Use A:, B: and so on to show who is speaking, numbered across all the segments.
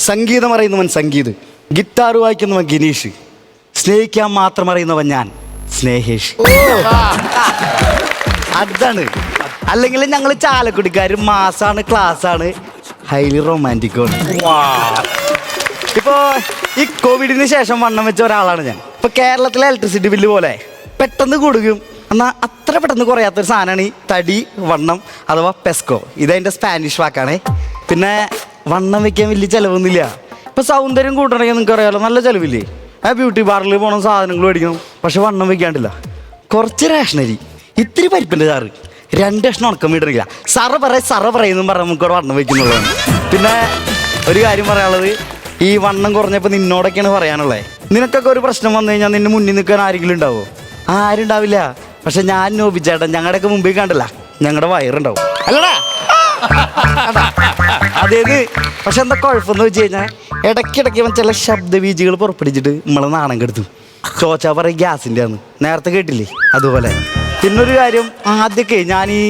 A: സംഗീതം അറിയുന്നവൻ സംഗീത്, ഗിറ്റാർ വായിക്കുന്നവൻ ഗിനീഷ്, സ്നേഹിക്കാൻ മാത്രം അറിയുന്നവൻ ഞാൻ സ്നേഹേഷ്. അതാണ്. അല്ലെങ്കിൽ ഞങ്ങൾ ചാലക്കുടിക്കാർ മാസാണ്, ക്ലാസ്സാണ്, ഹൈലി റൊമാൻറ്റിക്കാണ്. ഇപ്പോൾ ഈ കോവിഡിന് ശേഷം വണ്ണം വെച്ച ഒരാളാണ് ഞാൻ. ഇപ്പോൾ കേരളത്തിലെ ഇലക്ട്രിസിറ്റി ബില്ല് പോലെ പെട്ടെന്ന് കൂടുകയും എന്നാൽ അത്ര പെട്ടെന്ന് കുറയാത്തൊരു സാധനമാണ് ഈ തടി വണ്ണം അഥവാ പെസ്കോ. ഇതതിൻ്റെ സ്പാനിഷ് വാക്കാണേ. പിന്നെ വണ്ണം വെക്കാൻ വലിയ ചിലവൊന്നുമില്ല. ഇപ്പോൾ സൗന്ദര്യം കൂട്ടണമെങ്കിൽ നിങ്ങൾക്ക് അറിയാമല്ലോ, നല്ല ചിലവില്ലേ. ബ്യൂട്ടി പാർലറിൽ പോകണം, സാധനങ്ങൾ മേടിക്കണം. പക്ഷെ വണ്ണം വെക്കാണ്ടില്ല. കുറച്ച് റേഷനരി, ഇത്തിരി പരിപ്പിൻ്റെ ചാറ്, 2 കഷ്ണം ഉണക്കം വീടണില്ല, സറ പറയുന്നു പറഞ്ഞാൽ നമുക്കവിടെ വണ്ണം വയ്ക്കുന്നുള്ളതാണ്. പിന്നെ ഒരു കാര്യം പറയാനുള്ളത്, ഈ വണ്ണം കുറഞ്ഞപ്പോൾ നിന്നോടൊക്കെയാണ് പറയാനുള്ളത്. നിനക്കൊക്കെ ഒരു പ്രശ്നം വന്നു കഴിഞ്ഞാൽ നിന്നെ മുന്നിൽ നിൽക്കാൻ ആരെങ്കിലും ഉണ്ടാവോ? ആരും ഉണ്ടാവില്ല. പക്ഷെ ഞാൻ നോബിച്ചേട്ടൻ ഞങ്ങളുടെയൊക്കെ മുമ്പിൽ കണ്ടില്ല, ഞങ്ങളുടെ വയറുണ്ടാവും അല്ലടാ. അതേത്. പക്ഷെ എന്താ കുഴപ്പമെന്ന് വെച്ച് കഴിഞ്ഞാൽ ഇടയ്ക്കിടയ്ക്ക് ചില ശബ്ദബീജികൾ പുറപ്പെടുവിച്ചിട്ട് നമ്മളെ നാണം കെടുത്തും. ചോച്ചാ പറയും ഗ്യാസിൻ്റെ ആണ്, നേരത്തെ കേട്ടില്ലേ? അതുപോലെ. പിന്നൊരു കാര്യം, ആദ്യമൊക്കെ ഞാൻ ഈ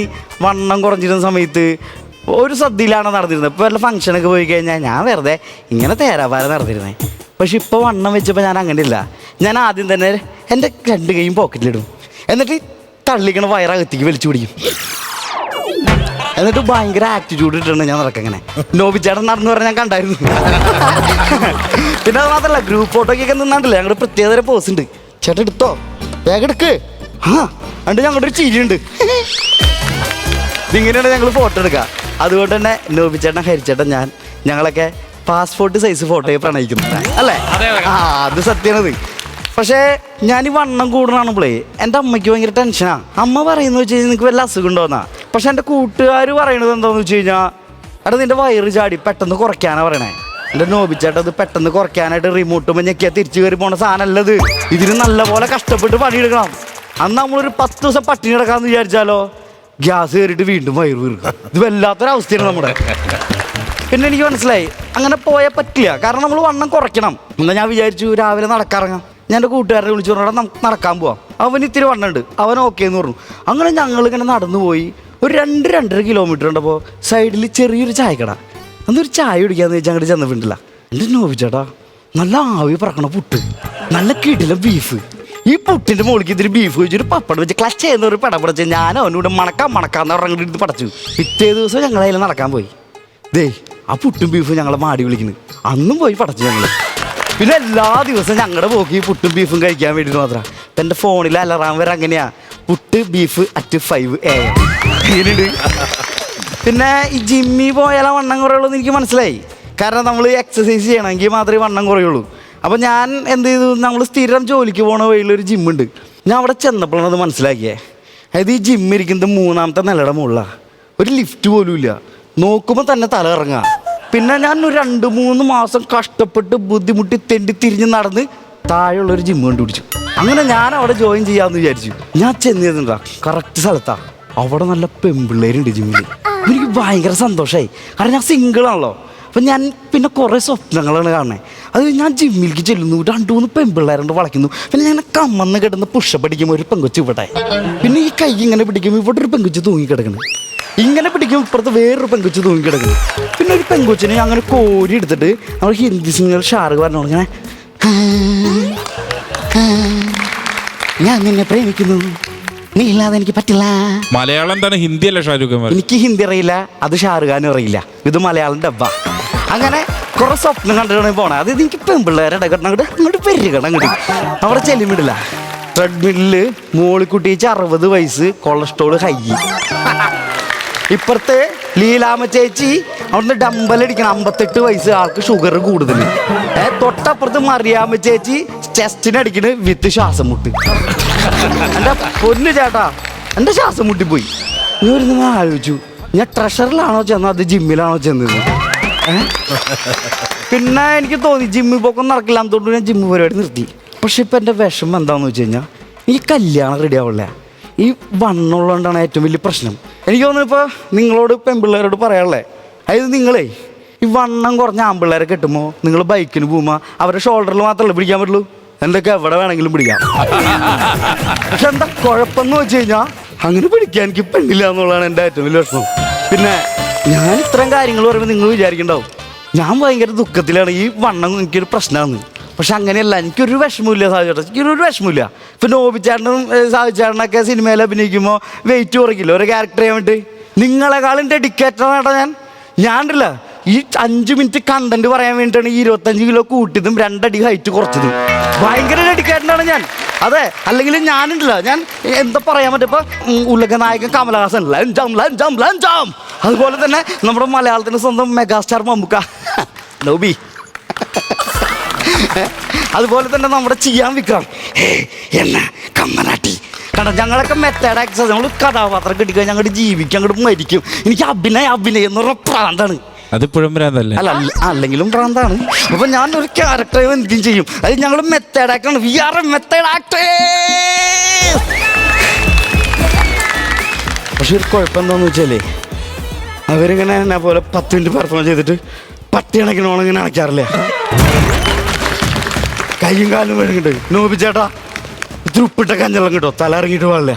A: വണ്ണം കുറഞ്ഞിരുന്ന സമയത്ത് ഒരു സദ്യയിലാണ് നടന്നിരുന്നത്. ഇപ്പോൾ വല്ല ഫംഗ്ഷനൊക്കെ പോയി കഴിഞ്ഞാൽ ഞാൻ വെറുതെ ഇങ്ങനെ തേരാപാര നടന്നിരുന്നത്. പക്ഷെ ഇപ്പോൾ വണ്ണം വെച്ചപ്പോൾ ഞാൻ അങ്ങനെയില്ല. ഞാൻ ആദ്യം തന്നെ എൻ്റെ 2 കൈയും പോക്കറ്റിലിടും, എന്നിട്ട് തള്ളിക്കണ വയറകത്തേക്ക് വലിച്ചു പിടിക്കും. എന്നിട്ട് ഭയങ്കര ആറ്റിറ്റ്യൂഡ് ഇട്ടാണ് ഞാൻ നടക്കങ്ങനെ. നോബിച്ചേട്ടൻ നടന്നു പറഞ്ഞാൽ ഞാൻ കണ്ടായിരുന്നു. പിന്നെ അത് മാത്രമല്ല, ഗ്രൂപ്പ് ഫോട്ടോക്കൊക്കെ നിന്നാണ്ടല്ലേ ഞങ്ങളുടെ പ്രത്യേകതര പോസ് ഉണ്ട്. ചേട്ടൻ എടുത്തോ, വേഗം എടുക്ക്. അണ്ട് ഞങ്ങളുടെ ഒരു ചിരിയുണ്ട്. ഇതിങ്ങനെയാണ് ഞങ്ങൾ ഫോട്ടോ എടുക്കുക. അതുകൊണ്ട് തന്നെ നോബിച്ചേട്ടൻ, ഹരിച്ചേട്ടൻ, ഞങ്ങളൊക്കെ പാസ്പോർട്ട് സൈസ് ഫോട്ടോയെ പ്രണയിക്കുന്നു അല്ലേ? അത് സത്യമാണത്. പക്ഷേ ഞാൻ ഈ വണ്ണം കൂടുതലാണപ്പോളേ എൻ്റെ അമ്മയ്ക്ക് ഭയങ്കര ടെൻഷനാണ്. അമ്മ പറയുന്നത് വെച്ച് കഴിഞ്ഞാൽ നിനക്ക് വല്ല അസുഖം ഉണ്ടോന്നാ. പക്ഷെ എൻ്റെ കൂട്ടുകാർ പറയണത് എന്താണെന്ന് വെച്ച് കഴിഞ്ഞാൽ, എടാ നിൻ്റെ വയറ് ചാടി പെട്ടെന്ന് കുറയ്ക്കാനാണ് പറയണേ. എൻ്റെ നോബിച്ചേട്ടൻ അത് പെട്ടെന്ന് കുറയ്ക്കാനായിട്ട് റിമോട്ട് ഞെക്കിയാൽ തിരിച്ചു കയറി പോണ സാധനമല്ലത്. ഇതിന് നല്ലപോലെ കഷ്ടപ്പെട്ട് പണിയെടുക്കണം. അന്ന് നമ്മളൊരു 10 ദിവസം പട്ടിണി കിടക്കാമെന്ന് വിചാരിച്ചാലോ, ഗ്യാസ് കയറിയിട്ട് വീണ്ടും വയറ് വീർക്കുക. ഇത് വല്ലാത്തൊരവസ്ഥയാണ് നമ്മുടെ. പിന്നെ എനിക്ക് മനസ്സിലായി അങ്ങനെ പോയാൽ പറ്റില്ല. കാരണം നമ്മൾ വണ്ണം കുറയ്ക്കണം. എന്നാൽ ഞാൻ വിചാരിച്ചു രാവിലെ നടക്കാറങ്ങാം. ഞാൻ എൻ്റെ കൂട്ടുകാരനെ വിളിച്ചു പറഞ്ഞാൽ നമുക്ക് നടക്കാൻ പോവാം. അവന് ഇത്തിരി വണ്ണമുണ്ട്, അവൻ ഓക്കെ എന്ന് പറഞ്ഞു. അങ്ങനെ ഞങ്ങളിങ്ങനെ നടന്നു പോയി ഒരു 2-2.5 കിലോമീറ്റർ ഉണ്ടപ്പോൾ സൈഡിൽ ചെറിയൊരു ചായക്കട. അന്നൊരു ചായ കുടിക്കാന്ന് വെച്ചാൽ അങ്ങോട്ട് ചെന്നിട്ടുണ്ടല്ല. എൻ്റെ നോബിച്ചേട്ടാ നല്ല ആവി പറക്കണ പുട്ട്, നല്ല കിടിലം ബീഫ്. ഈ പുട്ടിൻ്റെ മുകളിലേക്ക് ഇത്തിരി ബീഫ് വെച്ചൊരു പപ്പടം വെച്ച് ക്ലച്ച് ചെയ്യുന്നൊരു പടം പടച്ച് ഞാൻ അവനോട് മണക്കാന്ന് പറഞ്ഞിട്ട് എടുത്ത് പടച്ചു. പിറ്റേ ദിവസം ഞങ്ങളതിൽ നടക്കാൻ പോയി. ദേ ആ പുട്ടും ബീഫും ഞങ്ങളെ മാടി വിളിക്കുന്നു. അന്നും പോയി പടച്ചു ഞങ്ങൾ. പിന്നെ എല്ലാ ദിവസവും ഞങ്ങളുടെ പോക്കി പുട്ടും ബീഫും കഴിക്കാൻ വേണ്ടിയിട്ട് മാത്രമാണ്. ഇപ്പം എൻ്റെ ഫോണിൽ അലറാൻ വരെ അങ്ങനെയാ, പുട്ട് ബീഫ് at 5 AM. ഇങ്ങനെയുണ്ട്. പിന്നെ ഈ ജിമ്മിൽ പോയാൽ വണ്ണം കുറയുള്ളൂ എന്ന് എനിക്ക് മനസ്സിലായി. കാരണം നമ്മൾ എക്സസൈസ് ചെയ്യണമെങ്കിൽ മാത്രമേ വണ്ണം കുറയുള്ളൂ. അപ്പോൾ ഞാൻ എന്ത് ചെയ്തു, നമ്മൾ സ്ഥിരം ജോലിക്ക് പോകണ വഴിയിലൊരു ജിമ്മുണ്ട്. ഞാൻ അവിടെ ചെന്നപ്പോഴാണ് അത് മനസ്സിലാക്കിയേ. അതായത് ഈ ജിമ്മ് ഇരിക്കുന്നത് 3ാമത്തെ നിലയുടെ മുകളിലാണ്. ഒരു ലിഫ്റ്റ് പോലും ഇല്ല. നോക്കുമ്പോൾ തന്നെ തല ഇറങ്ങുക. പിന്നെ ഞാൻ ഒരു 2-3 മാസം കഷ്ടപ്പെട്ട് ബുദ്ധിമുട്ടി തെണ്ടി തിരിഞ്ഞ് നടന്ന് താഴെയുള്ളൊരു ജിമ്മ് കണ്ടുപിടിച്ചു. അങ്ങനെ ഞാൻ അവിടെ ജോയിൻ ചെയ്യാമെന്ന് വിചാരിച്ചു. ഞാൻ ചെന്നിരുന്നുണ്ടാ കറക്റ്റ് സ്ഥലത്താണ്. അവിടെ നല്ല പെമ്പിള്ളേരുണ്ട് ജിമ്മിൽ. എനിക്ക് ഭയങ്കര സന്തോഷമായി. കാരണം ഞാൻ സിംഗിളാണല്ലോ. അപ്പം ഞാൻ പിന്നെ കുറേ സ്വപ്നങ്ങളാണ് കാണുന്നത്. അത് ഞാൻ ജിമ്മിലേക്ക് ചെല്ലുന്നു, 2-3 പെമ്പിള്ളേരുണ്ട് വളയ്ക്കുന്നു. പിന്നെ ഞാൻ കമ്മന്ന് കിടന്ന് പുഷപ്പ് അടിക്കുമ്പോൾ ഒരു പെങ്കൊച്ച് ഇവിടെ, പിന്നെ ഈ കൈ ഇങ്ങനെ പിടിക്കുമ്പോൾ ഇവിടെ ഒരു പെങ്കൊച്ച് തൂങ്ങിക്കിടക്കണം, ഇങ്ങനെ പിടിക്കുമ്പോൾ ഇപ്പുറത്ത് വേറൊരു പെങ്കൊച്ച് തൂങ്ങിക്കിടക്കണം. പിന്നെ ഒരു പെങ്കൊച്ചിനെ അങ്ങനെ കോരി എടുത്തിട്ട് നമ്മൾ ഹിന്ദി സിംഗർ ഷാറുഖ് പറഞ്ഞോളൂ ഇങ്ങനെ, ഞാൻ നിന്നെ പ്രേമിക്കുന്നു, നീ ഇല്ലാതെ എനിക്ക് പറ്റില്ല.
B: മലയാളം എന്താണ്, ഹിന്ദി അല്ല ഷാരൂഖ് ഖാൻ?
A: എനിക്ക് ഹിന്ദി അറിയില്ല, അത് ഷാറുഖ് ഖാനും അറിയില്ല, ഇത് മലയാളം ഡബ്ബ. അങ്ങനെ കുറെ സ്വപ്നം കണ്ടിട്ടാണ് പോണേ. അത് എനിക്ക് പെമ്പിള്ളേരെ അങ്ങോട്ട് പെരുകണം. അങ്ങോട്ട് അവിടെ ചെല്ലുമിടില്ല. ട്രെഡ്മില്ലില് മോളിക്കുട്ടിച്ച് 60 വയസ്സ്, കൊളസ്ട്രോള് ഹൈ. ഇപ്പുറത്തെ ലീലാമ്മ ചേച്ചി അവിടുന്ന് ഡമ്പലടിക്കണം, 58 വയസ്സ്, ആൾക്ക് ഷുഗർ കൂടുതൽ. തൊട്ടപ്പുറത്ത് മറിയാമ്മ ചേച്ചി ചെസ്റ്റിനടിക്കണ് വിത്ത് ശ്വാസം മുട്ട്. എൻ്റെ പൊന്നു ചേട്ടാ, എൻ്റെ ശ്വാസം മുട്ടിപ്പോയി. നീ ഒരു നിങ്ങൾ ആലോചിച്ചു, ഞാൻ ട്രഷറിലാണോ ചെന്നത് അത് ജിമ്മിലാണോ ചെന്നത്? പിന്നെ എനിക്ക് തോന്നി ജിമ്മിൽ പോക്കൊന്നും നടക്കില്ല, അതുകൊണ്ട് ഞാൻ ജിമ്മ് പരിപാടി നിർത്തി. പക്ഷെ ഇപ്പം എൻ്റെ വിഷമം എന്താണെന്ന് വെച്ച് കഴിഞ്ഞാൽ, ഈ കല്യാണം റെഡി ആവില്ല. ഈ വണ്ണമുള്ളതുകൊണ്ടാണ് ഏറ്റവും വലിയ പ്രശ്നം. എനിക്ക് തോന്നുന്നു ഇപ്പോൾ നിങ്ങളോട് പെൺപിള്ളേരോട് പറയാനുള്ളേ, അതായത് നിങ്ങളേ ഈ വണ്ണം കുറഞ്ഞ ആൺപിള്ളേരെ കെട്ടുമ്പോൾ നിങ്ങൾ ബൈക്കിന് പോകുമ്പോൾ അവരുടെ ഷോൾഡറിൽ മാത്രമല്ല പിടിക്കാൻ പറ്റുള്ളൂ, എന്തൊക്കെ എവിടെ വേണമെങ്കിലും പിടിക്കാം. പക്ഷെ എന്താ കുഴപ്പമെന്ന് വെച്ച് കഴിഞ്ഞാൽ അങ്ങനെ പിടിക്കാൻ എനിക്ക് പെണ്ണില്ല എന്നുള്ളതാണ് എൻ്റെ ഏറ്റവും വലിയ വിഷമം. പിന്നെ ഞാൻ ഇത്രയും കാര്യങ്ങൾ പറയുമ്പോൾ നിങ്ങൾ വിചാരിക്കണ്ടാവും, ഞാൻ ഭയങ്കര ദുഃഖത്തിലാണ്. ഈ വണ്ണം എനിക്കൊരു പ്രശ്നമാണ്. പക്ഷെ അങ്ങനെയല്ല, എനിക്കൊരു വിഷമമില്ല സാധിച്ചേട്ടാ, എനിക്കൊരു വിഷമമില്ല. ഇപ്പം നോബിച്ചേട്ടനും സാധിച്ചേട്ടനൊക്കെ സിനിമയിൽ അഭിനയിക്കുമ്പോൾ വെയിറ്റ് കുറയ്ക്കില്ല ഒരു ക്യാരക്ടർ ചെയ്യാൻ വേണ്ടി. നിങ്ങളെക്കാളും ഡെഡിക്കേറ്റഡാണ് ഞാനില്ല. ഈ 5 മിനിറ്റ് കണ്ടന്റ് പറയാൻ വേണ്ടിയിട്ടാണ് ഈ 25 കിലോ കൂട്ടിയതും 2 അടി ഹൈറ്റ് കുറച്ചതും. ഭയങ്കര ഡെഡിക്കേറ്റഡാണ് ഞാൻ. അതെ, അല്ലെങ്കിൽ ഞാനുണ്ടല്ല, ഞാൻ എന്താ പറയാൻ പറ്റും. ഇപ്പം ഉലകനായകൻ കമലഹാസൻ ലഞ്ചാം ലഞ്ചാം ലഞ്ചാം, അതുപോലെ തന്നെ നമ്മുടെ മലയാളത്തിൻ്റെ സ്വന്തം മെഗാസ്റ്റാർ മമ്മൂക്ക നോബി, അതുപോലെ തന്നെ നമ്മുടെ ചിയാൻ വിക്രം എന്ന കമ്മനാട്ടി. കാരണം ഞങ്ങളൊക്കെ മെത്തേഡ് ആക്സസ്, ഞങ്ങൾ കഥാപാത്രം കിട്ടിക്കാൻ ഞങ്ങളുടെ ജീവിക്കും, അങ്ങോട്ട് മരിക്കും. എനിക്ക് അഭിനയം എന്ന് പറഞ്ഞ പ്രാന്താണ്.
B: അതിപ്പോഴും ഭ്രാന്തല്ലേ?
A: അല്ല, അല്ലെങ്കിലും ഭ്രാന്താണ്. അപ്പൊ ഞാൻ ഒരു ക്യാരക്ടർ എന്തും ചെയ്യും. അത് ഞങ്ങൾ മെത്തേഡ് ആക്ടാണ്. We are a method actor. പക്ഷെ ഒരു കുഴപ്പം എന്താന്ന് വെച്ചാലേ, അവരിങ്ങനെ എന്നെ പോലെ 10 മിനിറ്റ് പെർഫോം ചെയ്തിട്ട് പട്ടി കണക്കിനോളം ഇങ്ങനെ അണയ്ക്കാറില്ല. കയ്യും കാലും വേണമെങ്കിൽ നോബി ചേട്ടാ ഇത്തിരി ഉപ്പിട്ട കഞ്ഞെല്ലാം കിട്ടോ, തല ഇറങ്ങിയിട്ട് പാടില്ല.